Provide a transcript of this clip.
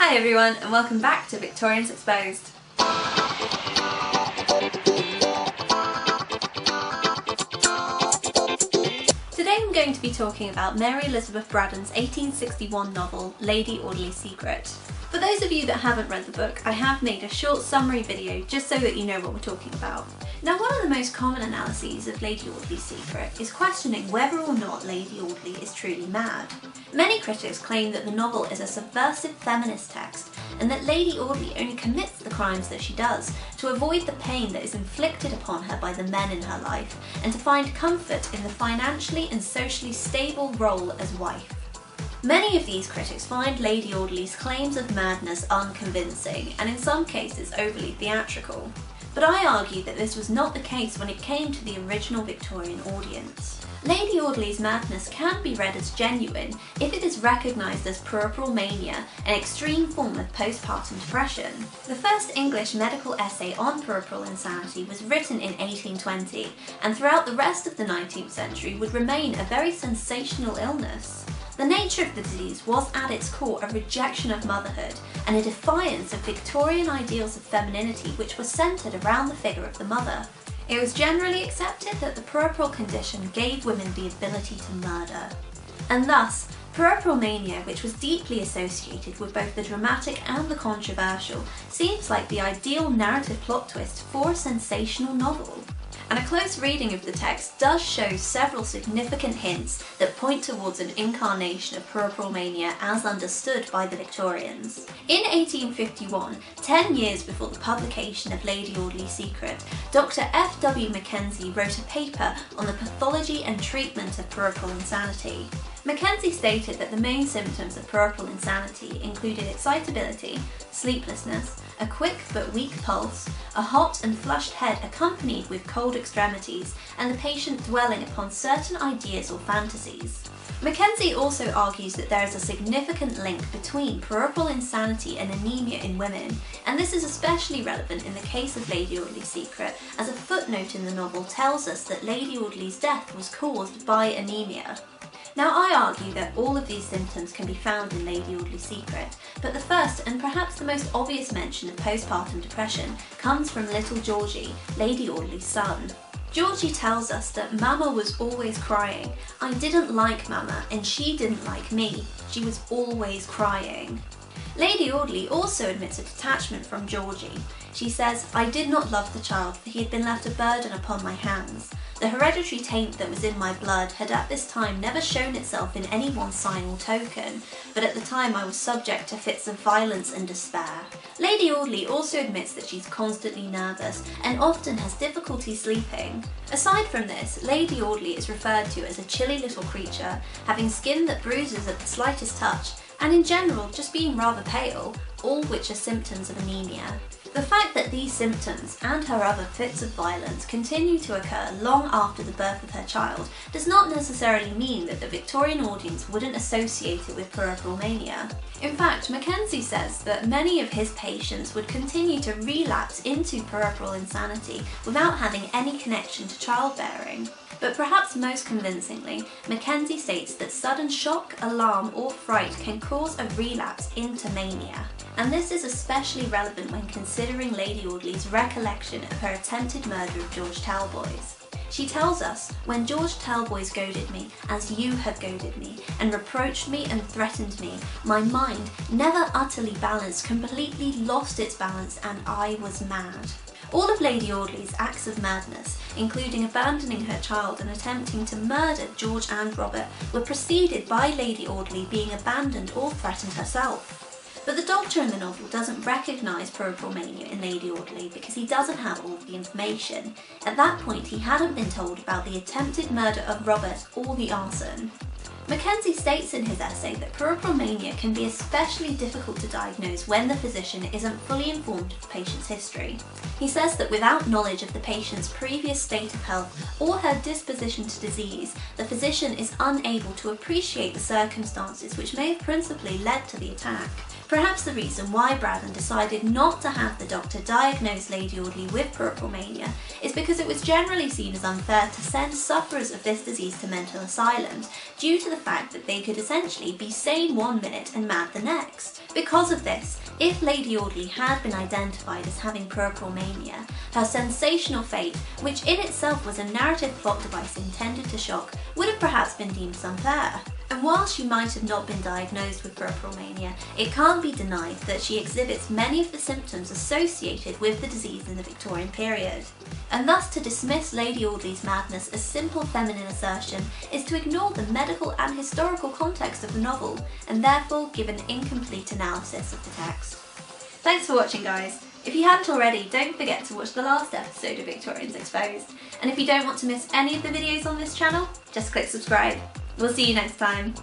Hi everyone and welcome back to Victorians Exposed. Today I'm going to be talking about Mary Elizabeth Braddon's 1861 novel, Lady Audley's Secret. For those of you that haven't read the book, I have made a short summary video just so that you know what we're talking about. Now, one of the most common analyses of Lady Audley's Secret is questioning whether or not Lady Audley is truly mad. Many critics claim that the novel is a subversive feminist text and that Lady Audley only commits the crimes that she does to avoid the pain that is inflicted upon her by the men in her life and to find comfort in the financially and socially stable role as wife. Many of these critics find Lady Audley's claims of madness unconvincing and in some cases overly theatrical. But I argue that this was not the case when it came to the original Victorian audience. Lady Audley's madness can be read as genuine if it is recognised as puerperal mania, an extreme form of postpartum depression. The first English medical essay on puerperal insanity was written in 1820 and throughout the rest of the 19th century would remain a very sensational illness. The nature of the disease was at its core a rejection of motherhood and a defiance of Victorian ideals of femininity which were centred around the figure of the mother. It was generally accepted that the puerperal condition gave women the ability to murder. And thus, puerperal mania, which was deeply associated with both the dramatic and the controversial, seems like the ideal narrative plot twist for a sensational novel. And a close reading of the text does show several significant hints that point towards an incarnation of puerperal mania as understood by the Victorians. In 1851, 10 years before the publication of Lady Audley's Secret, Dr. F.W. Mackenzie wrote a paper on the pathology and treatment of puerperal insanity. Mackenzie stated that the main symptoms of puerperal insanity included excitability, sleeplessness, a quick but weak pulse, a hot and flushed head accompanied with cold extremities, and the patient dwelling upon certain ideas or fantasies. Mackenzie also argues that there is a significant link between puerperal insanity and anemia in women, and this is especially relevant in the case of Lady Audley's Secret, as a footnote in the novel tells us that Lady Audley's death was caused by anemia. Now, I argue that all of these symptoms can be found in Lady Audley's Secret, but the first and perhaps the most obvious mention of postpartum depression comes from little Georgie, Lady Audley's son. Georgie tells us that Mama was always crying. I didn't like Mama and she didn't like me. She was always crying. Lady Audley also admits a detachment from Georgie. She says, I did not love the child for he had been left a burden upon my hands. The hereditary taint that was in my blood had at this time never shown itself in any one sign or token, but at the time I was subject to fits of violence and despair. Lady Audley also admits that she's constantly nervous and often has difficulty sleeping. Aside from this, Lady Audley is referred to as a chilly little creature, having skin that bruises at the slightest touch, and in general just being rather pale, all which are symptoms of anemia. The fact that these symptoms and her other fits of violence continue to occur long after the birth of her child does not necessarily mean that the Victorian audience wouldn't associate it with puerperal mania. In fact, Mackenzie says that many of his patients would continue to relapse into puerperal insanity without having any connection to childbearing. But perhaps most convincingly, Mackenzie states that sudden shock, alarm or fright can cause a relapse into mania. And this is especially relevant when considering Lady Audley's recollection of her attempted murder of George Talboys. She tells us, when George Talboys goaded me, as you have goaded me, and reproached me and threatened me, my mind, never utterly balanced, completely lost its balance and I was mad. All of Lady Audley's acts of madness, including abandoning her child and attempting to murder George and Robert, were preceded by Lady Audley being abandoned or threatened herself. But the doctor in the novel doesn't recognise puerperal mania in Lady Audley because he doesn't have all of the information. At that point he hadn't been told about the attempted murder of Robert or the arson. Mackenzie states in his essay that puerperal mania can be especially difficult to diagnose when the physician isn't fully informed of the patient's history. He says that without knowledge of the patient's previous state of health or her disposition to disease, the physician is unable to appreciate the circumstances which may have principally led to the attack. Perhaps the reason why Braddon decided not to have the doctor diagnose Lady Audley with puerperal mania is because it was generally seen as unfair to send sufferers of this disease to mental asylums due to the the fact that they could essentially be sane one minute and mad the next. Because of this, if Lady Audley had been identified as having puerperal mania, her sensational fate, which in itself was a narrative plot device intended to shock, would have perhaps been deemed unfair. And while she might have not been diagnosed with puerperal mania, it can't be denied that she exhibits many of the symptoms associated with the disease in the Victorian period. And thus to dismiss Lady Audley's madness as simple feminine assertion is to ignore the medical and historical context of the novel, and therefore give an incomplete analysis of the text. Thanks for watching, guys. If you haven't already, don't forget to watch the last episode of Victorians Exposed. And if you don't want to miss any of the videos on this channel, just click subscribe. We'll see you next time.